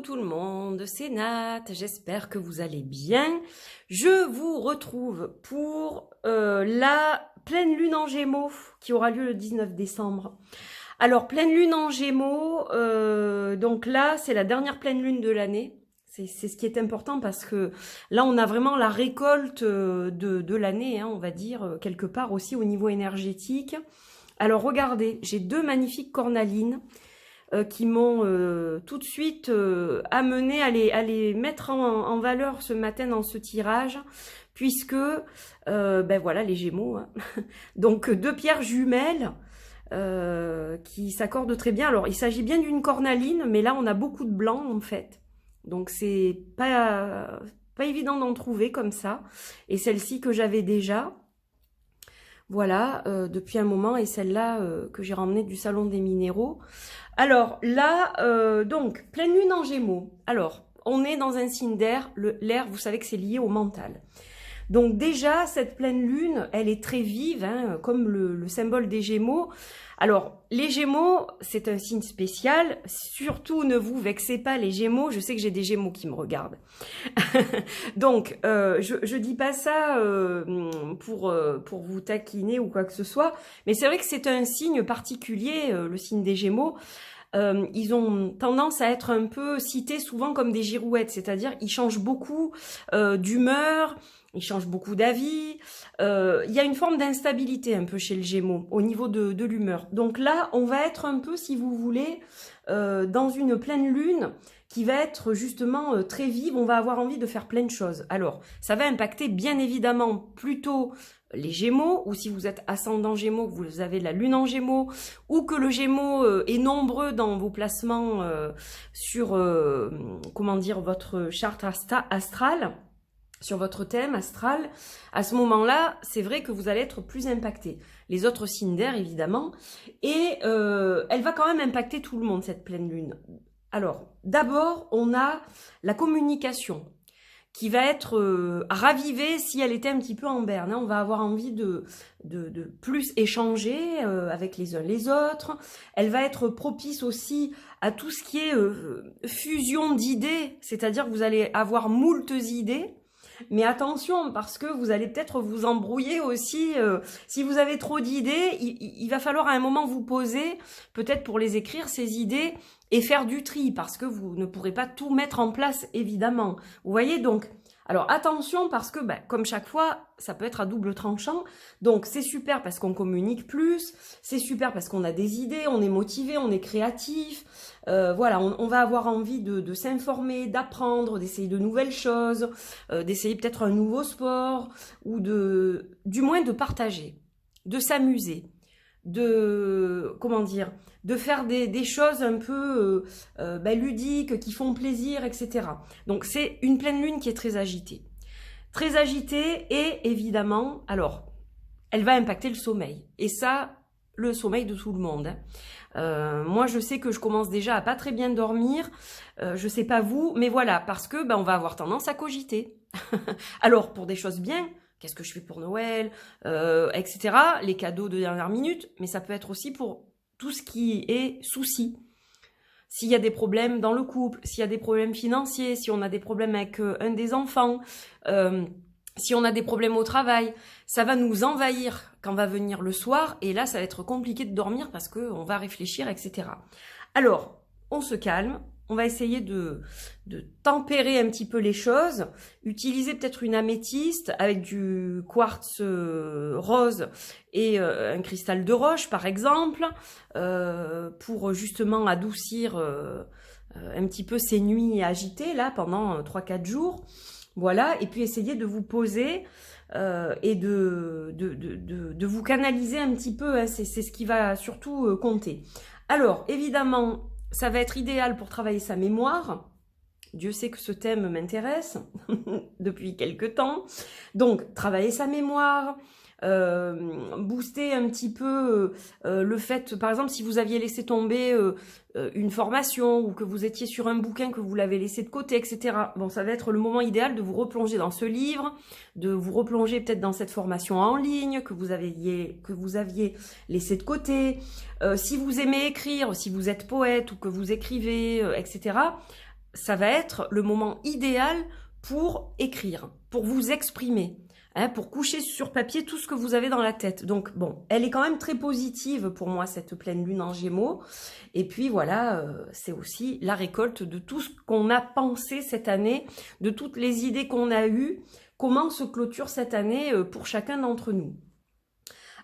Coucou tout le monde, c'est Nat, j'espère que vous allez bien. Je vous retrouve pour la pleine lune en Gémeaux qui aura lieu le 19 décembre. Alors, pleine lune en Gémeaux, donc là, c'est la dernière pleine lune de l'année. C'est ce qui est important parce que là, on a vraiment la récolte de l'année, hein, on va dire, quelque part aussi au niveau énergétique. Alors, regardez, j'ai deux magnifiques cornalines qui m'ont tout de suite amené à les mettre en valeur ce matin dans ce tirage, puisque, ben voilà, les Gémeaux. Hein. Donc, deux pierres jumelles qui s'accordent très bien. Alors, il s'agit bien d'une cornaline, mais là, on a beaucoup de blanc, en fait. Donc, c'est pas évident d'en trouver comme ça. Et celle-ci que j'avais déjà, voilà, depuis un moment, et celle-là que j'ai ramenée du Salon des Minéraux. Alors là, donc, pleine lune en Gémeaux. Alors, on est dans un signe d'air. L'air, vous savez que c'est lié au mental. Donc déjà, cette pleine lune, elle est très vive, hein, comme le symbole des Gémeaux. Alors, les Gémeaux, c'est un signe spécial. Surtout, ne vous vexez pas, les Gémeaux. Je sais que j'ai des Gémeaux qui me regardent. Donc, je dis pas ça pour vous taquiner ou quoi que ce soit. Mais c'est vrai que c'est un signe particulier, le signe des Gémeaux. Ils ont tendance à être un peu cités souvent comme des girouettes. C'est-à-dire, ils changent beaucoup d'humeur. Il change beaucoup d'avis. Il y a une forme d'instabilité un peu chez le Gémeaux au niveau de l'humeur. Donc là, on va être un peu, si vous voulez, dans une pleine lune qui va être justement très vive. On va avoir envie de faire plein de choses. Alors, ça va impacter bien évidemment plutôt les Gémeaux, ou si vous êtes ascendant Gémeaux, que vous avez la lune en Gémeaux, ou que le Gémeaux est nombreux dans vos placements sur, comment dire, votre charte astrale. Sur votre thème astral, à ce moment-là, c'est vrai que vous allez être plus impacté. Les autres signes d'air, évidemment. Et elle va quand même impacter tout le monde, cette pleine lune. Alors, d'abord, on a la communication qui va être ravivée si elle était un petit peu en berne. Hein. On va avoir envie de plus échanger avec les uns les autres. Elle va être propice aussi à tout ce qui est fusion d'idées, c'est-à-dire que vous allez avoir moultes idées. Mais attention, parce que vous allez peut-être vous embrouiller aussi. Si vous avez trop d'idées, il va falloir à un moment vous poser, peut-être pour les écrire, ces idées, et faire du tri, parce que vous ne pourrez pas tout mettre en place, évidemment. Vous voyez, donc, alors attention, parce que, ben, comme chaque fois, ça peut être à double tranchant. Donc, c'est super parce qu'on communique plus, c'est super parce qu'on a des idées, on est motivé, on est créatif. Voilà, on va avoir envie de s'informer, d'apprendre, d'essayer de nouvelles choses, d'essayer peut-être un nouveau sport, ou du moins de partager, de s'amuser, comment dire, de faire des choses un peu ludiques, qui font plaisir, etc. Donc c'est une pleine lune qui est très agitée. Très agitée, et évidemment, alors, elle va impacter le sommeil. Et ça, le sommeil de tout le monde. Hein. Moi, je sais que je commence déjà à pas très bien dormir. Je sais pas vous, mais voilà, parce que on va avoir tendance à cogiter. Alors, pour des choses bien, qu'est-ce que je fais pour Noël, etc. Les cadeaux de dernière minute, mais ça peut être aussi pour tout ce qui est souci. S'il y a des problèmes dans le couple, s'il y a des problèmes financiers, si on a des problèmes avec un des enfants, si on a des problèmes au travail, ça va nous envahir quand va venir le soir, et là, ça va être compliqué de dormir parce qu'on va réfléchir, etc. Alors, on se calme, on va essayer de tempérer un petit peu les choses, utiliser peut-être une améthyste avec du quartz rose et un cristal de roche, par exemple, pour justement adoucir un petit peu ces nuits agitées, là, pendant 3-4 jours. Voilà, et puis essayez de vous poser et de vous canaliser un petit peu, hein, c'est ce qui va surtout compter. Alors, évidemment, ça va être idéal pour travailler sa mémoire. Dieu sait que ce thème m'intéresse depuis quelque temps. Donc, travailler sa mémoire, booster un petit peu le fait, par exemple, si vous aviez laissé tomber une formation, ou que vous étiez sur un bouquin que vous l'avez laissé de côté, etc. Bon, ça va être le moment idéal de vous replonger dans ce livre, de vous replonger peut-être dans cette formation en ligne que vous aviez laissé de côté. Si vous aimez écrire, si vous êtes poète ou que vous écrivez, etc., ça va être le moment idéal pour écrire, pour vous exprimer, hein, pour coucher sur papier tout ce que vous avez dans la tête. Donc bon, elle est quand même très positive pour moi, cette pleine lune en Gémeaux. Et puis voilà, c'est aussi la récolte de tout ce qu'on a pensé cette année, de toutes les idées qu'on a eues, comment se clôture cette année pour chacun d'entre nous.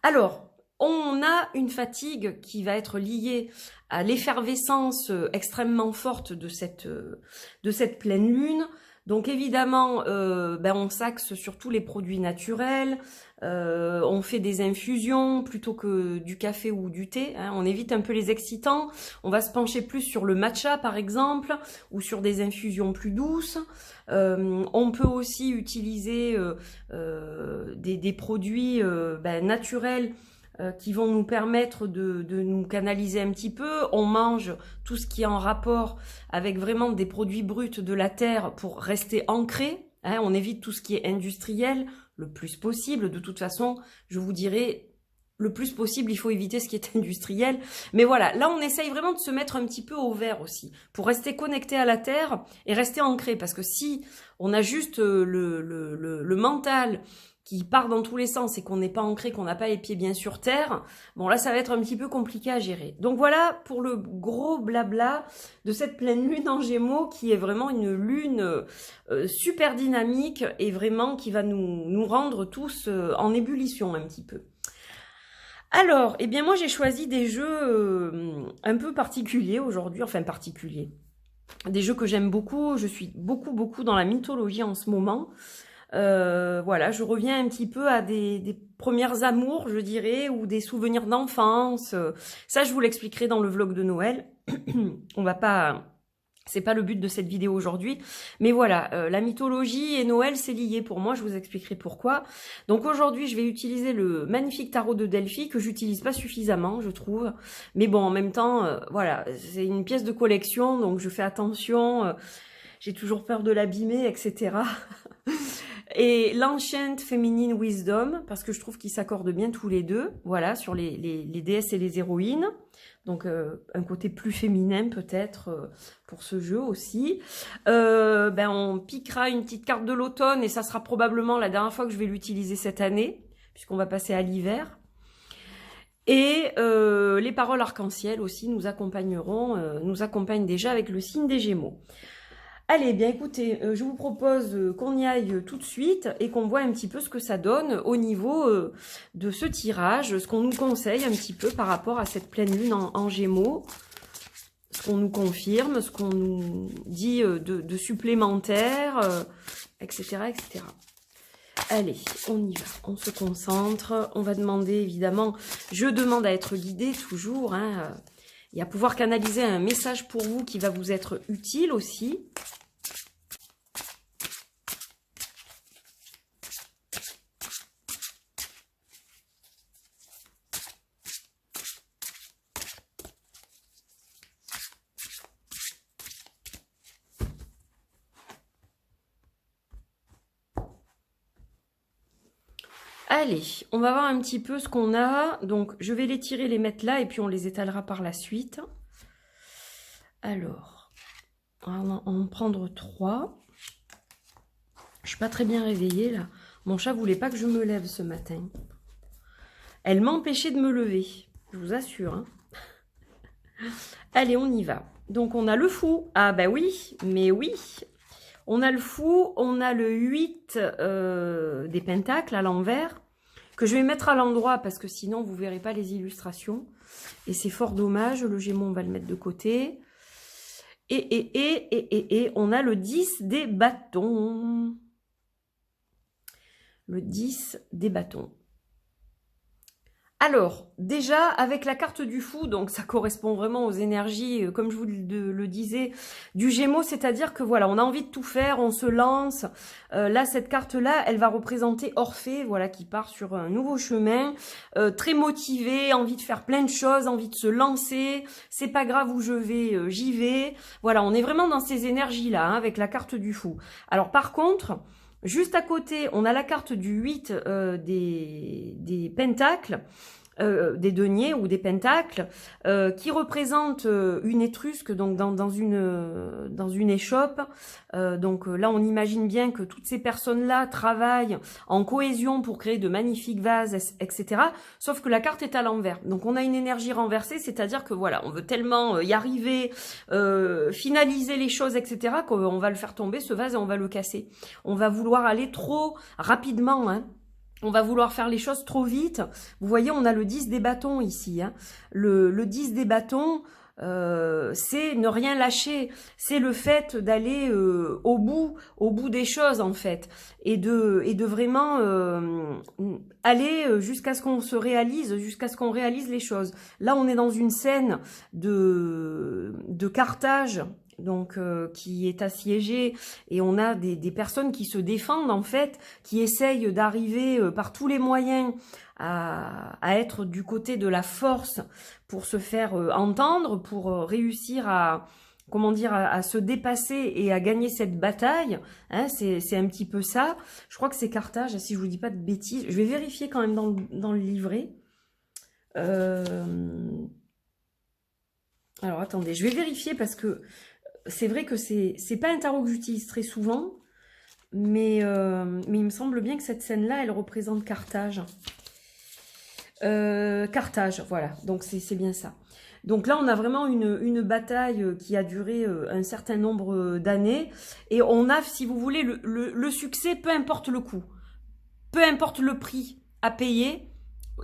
Alors, on a une fatigue qui va être liée à l'effervescence extrêmement forte de cette pleine lune. Donc évidemment, on s'axe sur tous les produits naturels, on fait des infusions plutôt que du café ou du thé, hein, on évite un peu les excitants, on va se pencher plus sur le matcha par exemple, ou sur des infusions plus douces. On peut aussi utiliser des produits naturels qui vont nous permettre de nous canaliser un petit peu. On mange tout ce qui est en rapport avec vraiment des produits bruts de la terre pour rester ancré. Hein, on évite tout ce qui est industriel le plus possible. De toute façon, je vous dirais, le plus possible, il faut éviter ce qui est industriel. Mais voilà, là, on essaye vraiment de se mettre un petit peu au vert aussi, pour rester connecté à la terre et rester ancré. Parce que si on a juste le mental qui part dans tous les sens et qu'on n'est pas ancré, qu'on n'a pas les pieds bien sur terre, bon là ça va être un petit peu compliqué à gérer. Donc voilà pour le gros blabla de cette pleine lune en Gémeaux qui est vraiment une lune super dynamique et vraiment qui va nous rendre tous en ébullition un petit peu. Alors, eh bien moi j'ai choisi des jeux un peu particuliers aujourd'hui, enfin particuliers. Des jeux que j'aime beaucoup, je suis beaucoup dans la mythologie en ce moment. Voilà, je reviens un petit peu à des premières amours, je dirais, ou des souvenirs d'enfance. Ça, je vous l'expliquerai dans le vlog de Noël. On va pas... C'est pas le but de cette vidéo aujourd'hui, mais voilà, la mythologie et Noël, c'est lié pour moi, je vous expliquerai pourquoi. Donc aujourd'hui, je vais utiliser le magnifique tarot de Delphi, que j'utilise pas suffisamment, je trouve. Mais bon, en même temps, voilà, c'est une pièce de collection, donc je fais attention, j'ai toujours peur de l'abîmer, etc. Et l'Ancient Feminine Wisdom, parce que je trouve qu'ils s'accordent bien tous les deux, voilà, sur les déesses et les héroïnes. Donc un côté plus féminin peut-être pour ce jeu aussi. On piquera une petite carte de l'automne et ça sera probablement la dernière fois que je vais l'utiliser cette année, puisqu'on va passer à l'hiver. Et les paroles arc-en-ciel aussi nous accompagneront, nous accompagnent déjà avec le signe des Gémeaux. Allez, bien écoutez, je vous propose qu'on y aille tout de suite et qu'on voit un petit peu ce que ça donne au niveau de ce tirage, ce qu'on nous conseille un petit peu par rapport à cette pleine lune en Gémeaux, ce qu'on nous confirme, ce qu'on nous dit de supplémentaire, etc., etc. Allez, on y va, on se concentre, on va demander évidemment, je demande à être guidée toujours, hein, et à pouvoir canaliser un message pour vous qui va vous être utile aussi. Allez, on va voir un petit peu ce qu'on a. Donc, je vais les tirer, les mettre là, et puis on les étalera par la suite. Alors, on va en prendre 3. Je suis pas très bien réveillée, là. Mon chat voulait pas que je me lève ce matin. Elle m'empêchait de me lever, je vous assure. Hein. Allez, on y va. Donc, on a le fou. Ah, bah oui, mais oui. On a le fou, on a le 8 des pentacles à l'envers, que je vais mettre à l'endroit parce que sinon vous ne verrez pas les illustrations. Et c'est fort dommage, le Gémeaux on va le mettre de côté. Et on a le 10 des bâtons. Le 10 des bâtons. Alors, déjà, avec la carte du fou, donc ça correspond vraiment aux énergies, comme je vous le disais, du Gémeaux, c'est-à-dire que voilà, on a envie de tout faire, on se lance. Là, cette carte-là, elle va représenter Orphée, voilà, qui part sur un nouveau chemin, très motivé, envie de faire plein de choses, envie de se lancer. C'est pas grave où je vais, j'y vais. Voilà, on est vraiment dans ces énergies-là, hein, avec la carte du fou. Alors, par contre... Juste à côté, on a la carte du 8 des pentacles. des deniers ou des pentacles, qui représentent une étrusque, donc dans une échoppe. Donc là, on imagine bien que toutes ces personnes-là travaillent en cohésion pour créer de magnifiques vases, etc. Sauf que la carte est à l'envers. Donc on a une énergie renversée, c'est-à-dire que voilà, on veut tellement y arriver, finaliser les choses, etc., qu'on va le faire tomber, ce vase, et on va le casser. On va vouloir aller trop rapidement, hein. On va vouloir faire les choses trop vite. Vous voyez, on a le 10 des bâtons ici, hein. Le 10 des bâtons, c'est ne rien lâcher. C'est le fait d'aller au bout des choses, en fait. Et de vraiment aller jusqu'à ce qu'on se réalise, jusqu'à ce qu'on réalise les choses. Là, on est dans une scène de Carthage, donc qui est assiégée, et on a des personnes qui se défendent, en fait, qui essayent d'arriver par tous les moyens à être du côté de la force pour se faire entendre, pour réussir à, comment dire, à se dépasser et à gagner cette bataille, hein. C'est un petit peu ça. Je crois que c'est Carthage, si je vous dis pas de bêtises. Je vais vérifier quand même dans le livret. Alors attendez, je vais vérifier parce que c'est vrai que c'est pas un tarot que j'utilise très souvent, mais il me semble bien que cette scène-là, elle représente Carthage. Carthage, voilà, donc c'est bien ça. Donc là, on a vraiment une bataille qui a duré un certain nombre d'années, et on a, si vous voulez, le succès, peu importe le coût, peu importe le prix à payer,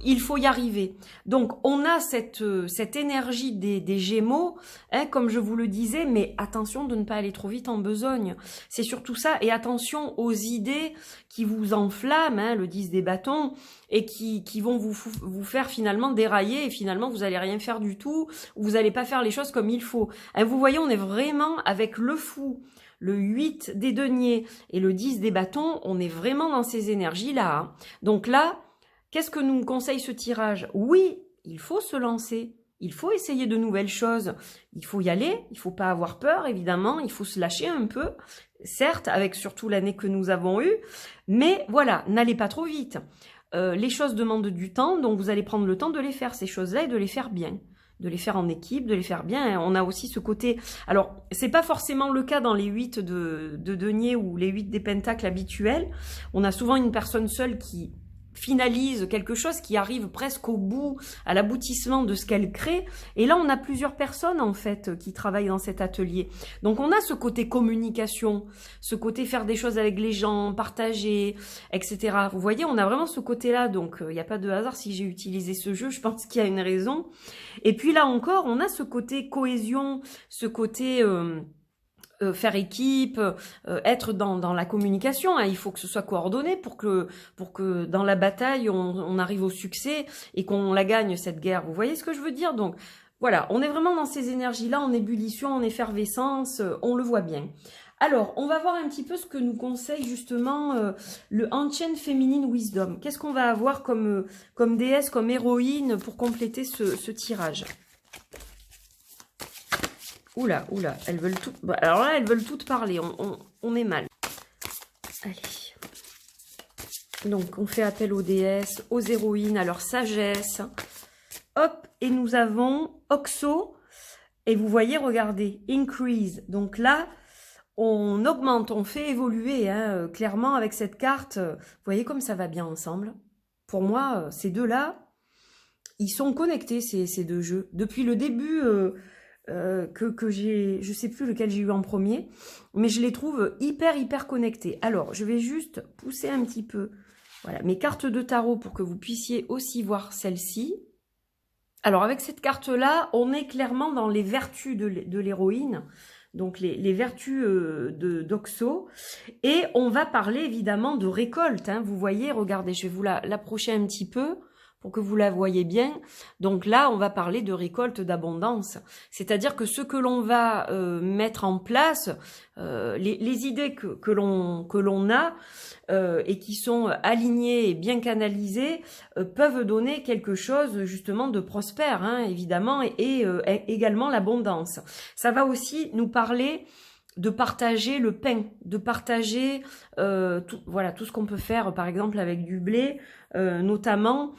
il faut y arriver. Donc, on a cette énergie des Gémeaux, hein, comme je vous le disais, mais attention de ne pas aller trop vite en besogne. C'est surtout ça, et attention aux idées qui vous enflamment, hein, le 10 des bâtons, et qui vont vous faire finalement dérailler, et finalement, vous allez rien faire du tout, ou vous n'allez pas faire les choses comme il faut. Hein, vous voyez, on est vraiment avec le fou, le 8 des deniers et le 10 des bâtons, on est vraiment dans ces énergies-là. Hein. Donc là, qu'est-ce que nous conseille ce tirage? Oui, il faut se lancer, il faut essayer de nouvelles choses, il faut y aller, il ne faut pas avoir peur, évidemment, il faut se lâcher un peu, certes, avec surtout l'année que nous avons eue, mais voilà, n'allez pas trop vite. Les choses demandent du temps, donc vous allez prendre le temps de les faire, ces choses-là, et de les faire bien. De les faire en équipe, de les faire bien. On a aussi ce côté... Alors, c'est pas forcément le cas dans les 8 de deniers ou les 8 des pentacles habituels. On a souvent une personne seule qui finalise quelque chose, qui arrive presque au bout, à l'aboutissement de ce qu'elle crée. Et là, on a plusieurs personnes, en fait, qui travaillent dans cet atelier. Donc, on a ce côté communication, ce côté faire des choses avec les gens, partager, etc. Vous voyez, on a vraiment ce côté-là. Donc, il n'y a pas de hasard si j'ai utilisé ce jeu. Je pense qu'il y a une raison. Et puis là encore, on a ce côté cohésion, ce côté... faire équipe, être dans la communication, hein. Il faut que ce soit coordonné pour que dans la bataille, on arrive au succès et qu'on la gagne, cette guerre. Vous voyez ce que je veux dire? Donc, voilà, on est vraiment dans ces énergies-là, en ébullition, en effervescence, on le voit bien. Alors, on va voir un petit peu ce que nous conseille justement le Ancient Feminine Wisdom. Qu'est-ce qu'on va avoir comme déesse, comme héroïne pour compléter ce tirage? Oula, oula, elles veulent tout... Bon, alors là, elles veulent toutes parler, on est mal. Allez. Donc, on fait appel aux déesses, aux héroïnes, à leur sagesse. Hop, et nous avons Oxo. Et vous voyez, regardez, Increase. Donc là, on augmente, on fait évoluer, hein, clairement, avec cette carte. Vous voyez comme ça va bien ensemble. Pour moi, ces deux-là, ils sont connectés, ces deux jeux. Depuis le début... que j'ai, je sais plus lequel j'ai eu en premier, mais je les trouve hyper connectés. Alors, je vais juste pousser un petit peu, voilà, mes cartes de tarot pour que vous puissiez aussi voir celle-ci. Alors, avec cette carte-là, on est clairement dans les vertus de l'héroïne, donc les vertus d'Oxo, et on va parler évidemment de récolte, hein. Vous voyez, regardez, je vais vous l'approcher un petit peu, pour que vous la voyez bien. Donc là, on va parler de récolte d'abondance. C'est-à-dire que ce que l'on va mettre en place, les idées que l'on a et qui sont alignées et bien canalisées, peuvent donner quelque chose justement de prospère, hein, évidemment, et également l'abondance. Ça va aussi nous parler de partager le pain, de partager voilà, tout ce qu'on peut faire, par exemple, avec du blé, notamment...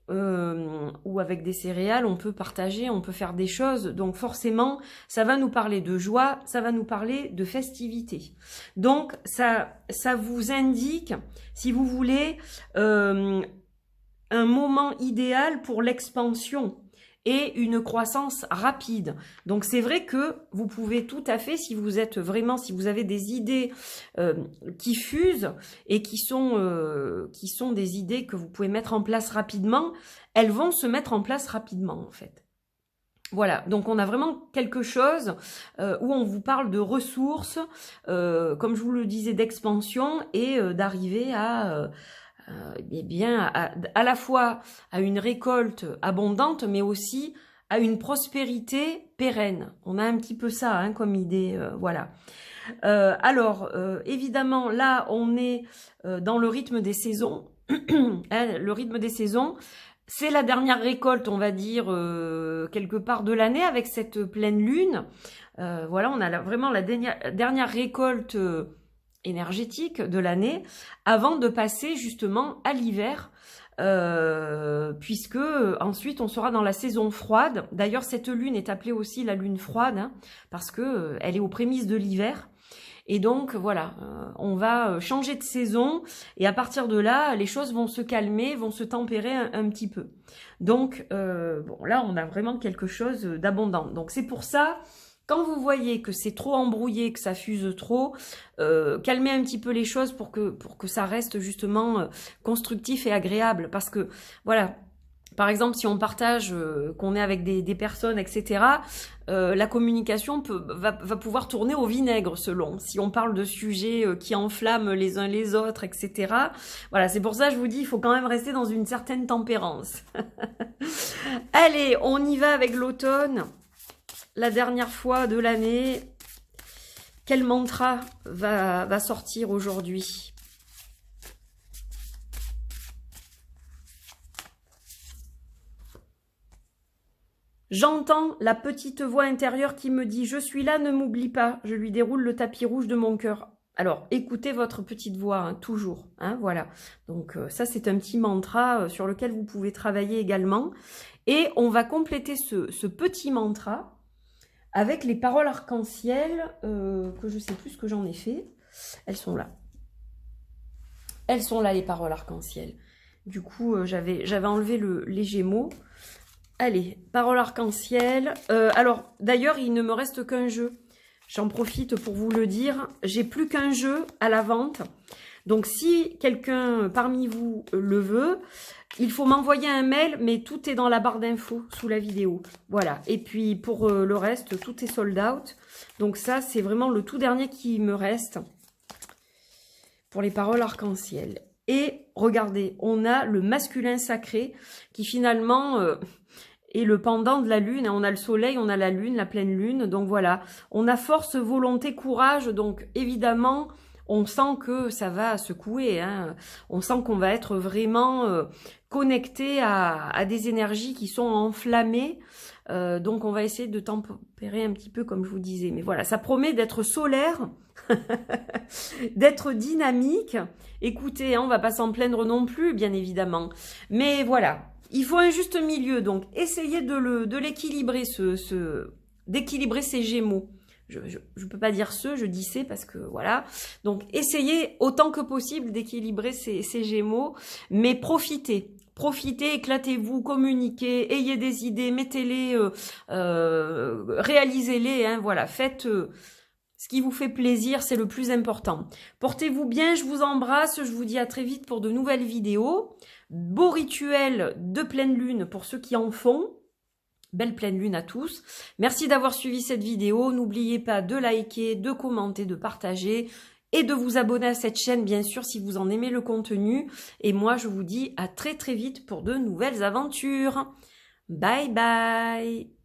ou avec des céréales, on peut partager, on peut faire des choses. Donc forcément, ça va nous parler de joie, ça va nous parler de festivité. Donc ça vous indique, si vous voulez, un moment idéal pour l'expansion et une croissance rapide. Donc c'est vrai que vous pouvez tout à fait, si vous êtes vraiment, si vous avez des idées qui fusent et qui sont des idées que vous pouvez mettre en place rapidement, elles vont se mettre en place rapidement en fait. Voilà, donc on a vraiment quelque chose où on vous parle de ressources, comme je vous le disais, d'expansion et d'arriver à eh bien, à la fois à une récolte abondante, mais aussi à une prospérité pérenne. On a un petit peu ça hein, comme idée, voilà. Alors, évidemment, là, on est dans le rythme des saisons. Hein, le rythme des saisons, c'est la dernière récolte, on va dire, quelque part de l'année avec cette pleine lune. Voilà, on a vraiment la dernière récolte énergétique de l'année avant de passer justement à l'hiver puisque ensuite on sera dans la saison froide. D'ailleurs cette lune est appelée aussi la lune froide hein, parce que elle est aux prémices de l'hiver et donc voilà, on va changer de saison et à partir de là les choses vont se calmer, vont se tempérer un petit peu. Donc bon là on a vraiment quelque chose d'abondant. Donc c'est pour ça, quand vous voyez que c'est trop embrouillé, que ça fuse trop, calmez un petit peu les choses pour que ça reste justement constructif et agréable. Parce que, voilà, par exemple, si on partage, qu'on est avec des personnes, etc., la communication va pouvoir tourner au vinaigre selon. Si on parle de sujets qui enflamment les uns les autres, etc. Voilà, c'est pour ça que je vous dis, il faut quand même rester dans une certaine tempérance. Allez, on y va avec l'automne. La dernière fois de l'année, quel mantra va sortir aujourd'hui? J'entends la petite voix intérieure qui me dit « Je suis là, ne m'oublie pas ». Je lui déroule le tapis rouge de mon cœur. Alors, écoutez votre petite voix, hein, toujours. Hein, voilà. Donc, ça, c'est un petit mantra sur lequel vous pouvez travailler également. Et on va compléter ce petit mantra avec les paroles arc-en-ciel, que je ne sais plus ce que j'en ai fait. Elles sont là. Elles sont là, les paroles arc-en-ciel. Du coup, j'avais enlevé les Gémeaux. Allez, paroles arc-en-ciel. Alors, d'ailleurs, il ne me reste qu'un jeu. J'en profite pour vous le dire. J'ai plus qu'un jeu à la vente. Donc, si quelqu'un parmi vous le veut, il faut m'envoyer un mail, mais tout est dans la barre d'infos sous la vidéo. Voilà. Et puis, pour le reste, tout est sold out. Donc ça, c'est vraiment le tout dernier qui me reste pour les paroles arc-en-ciel. Et regardez, on a le masculin sacré qui finalement est le pendant de la lune. On a le soleil, on a la lune, la pleine lune. Donc voilà, on a force, volonté, courage. Donc évidemment, on sent que ça va secouer. Hein. On sent qu'on va être vraiment connecté à des énergies qui sont enflammées. Donc on va essayer de tempérer un petit peu comme je vous disais. Mais voilà, ça promet d'être solaire, d'être dynamique. Écoutez, hein, on va pas s'en plaindre non plus, bien évidemment. Mais voilà, il faut un juste milieu. Donc essayez de l'équilibrer, d'équilibrer ces Gémeaux. Je ne peux pas dire je dis c'est parce que voilà. Donc essayez autant que possible d'équilibrer ces Gémeaux, mais profitez. Profitez, éclatez-vous, communiquez, ayez des idées, mettez-les, réalisez-les, hein, voilà, faites ce qui vous fait plaisir, c'est le plus important. Portez-vous bien, je vous embrasse, je vous dis à très vite pour de nouvelles vidéos. Beau rituel de pleine lune pour ceux qui en font. Belle pleine lune à tous. Merci d'avoir suivi cette vidéo. N'oubliez pas de liker, de commenter, de partager et de vous abonner à cette chaîne, bien sûr, si vous en aimez le contenu. Et moi, je vous dis à très très vite pour de nouvelles aventures. Bye bye!